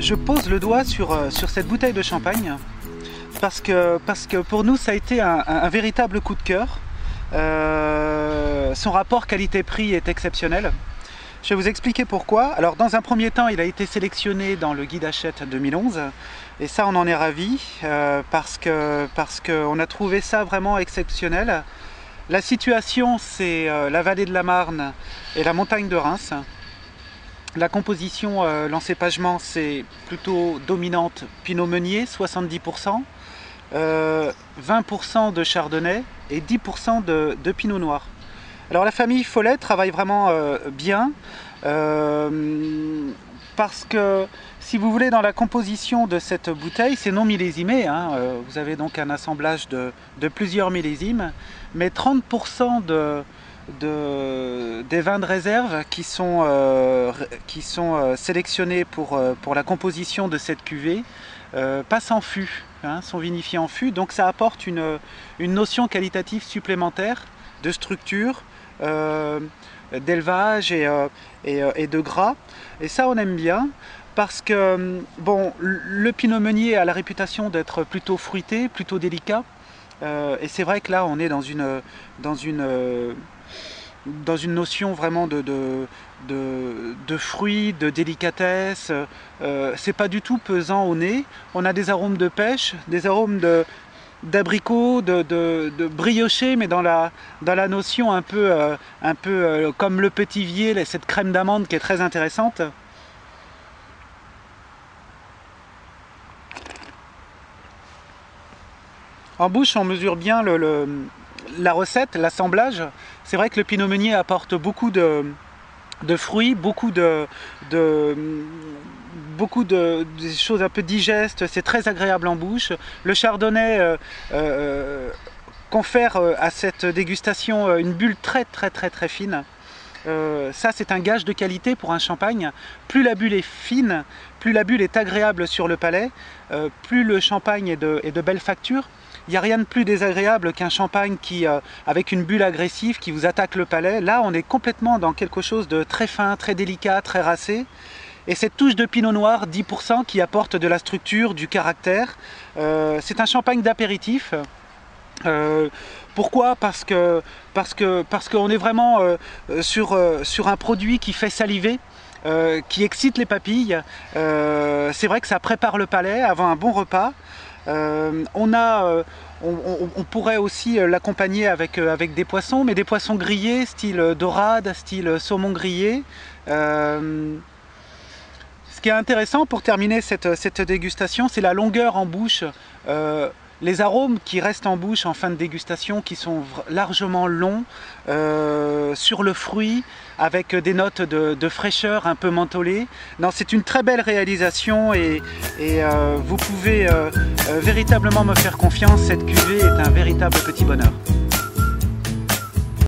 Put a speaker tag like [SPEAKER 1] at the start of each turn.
[SPEAKER 1] je pose le doigt sur cette bouteille de champagne parce que pour nous ça a été un véritable coup de cœur. Son rapport qualité-prix est exceptionnel. Je vais vous expliquer pourquoi. Alors dans un premier temps, il a été sélectionné dans le guide Hachette 2011 et ça on en est ravis parce qu'on a trouvé ça vraiment exceptionnel. La situation, c'est la vallée de la Marne et la montagne de Reims. La composition, l'encépagement, c'est plutôt dominante Pinot Meunier, 70%, 20% de Chardonnay et 10% de Pinot Noir. Alors la famille Follet travaille vraiment bien parce que si vous voulez, dans la composition de cette bouteille, c'est non millésimé, hein, vous avez donc un assemblage de plusieurs millésimes, mais 30% des vins de réserve qui sont sélectionnés pour la composition de cette cuvée passent en fût, hein, sont vinifiés en fût, donc ça apporte une notion qualitative supplémentaire de structure, d'élevage et de gras, et ça on aime bien. Parce que bon, le Pinot Meunier a la réputation d'être plutôt fruité, plutôt délicat. Et c'est vrai que là, on est dans une notion vraiment de fruits, de délicatesse. C'est pas du tout pesant au nez. On a des arômes de pêche, des arômes d'abricot, de brioché, mais dans la notion un peu comme le Petivier, cette crème d'amande qui est très intéressante. En bouche, on mesure bien la recette, l'assemblage. C'est vrai que le Pinot Meunier apporte beaucoup de fruits, beaucoup de choses un peu digestes. C'est très agréable en bouche. Le Chardonnay confère à cette dégustation une bulle très fine. Ça, c'est un gage de qualité pour un champagne. Plus la bulle est fine, plus la bulle est agréable sur le palais, plus le champagne est de belle facture. Il n'y a rien de plus désagréable qu'un champagne avec une bulle agressive qui vous attaque le palais. Là, on est complètement dans quelque chose de très fin, très délicat, très racé. Et cette touche de Pinot Noir, 10%, qui apporte de la structure, du caractère. C'est un champagne d'apéritif. Pourquoi? Parce qu'on est vraiment sur un produit qui fait saliver, qui excite les papilles. C'est vrai que ça prépare le palais avant un bon repas. On pourrait aussi l'accompagner avec des poissons, mais des poissons grillés, style dorade, style saumon grillé. Ce qui est intéressant pour terminer cette dégustation, c'est la longueur en bouche. Les arômes qui restent en bouche en fin de dégustation, qui sont largement longs sur le fruit, avec des notes de fraîcheur un peu mentholées. Non, c'est une très belle réalisation et vous pouvez véritablement me faire confiance, cette cuvée est un véritable petit bonheur.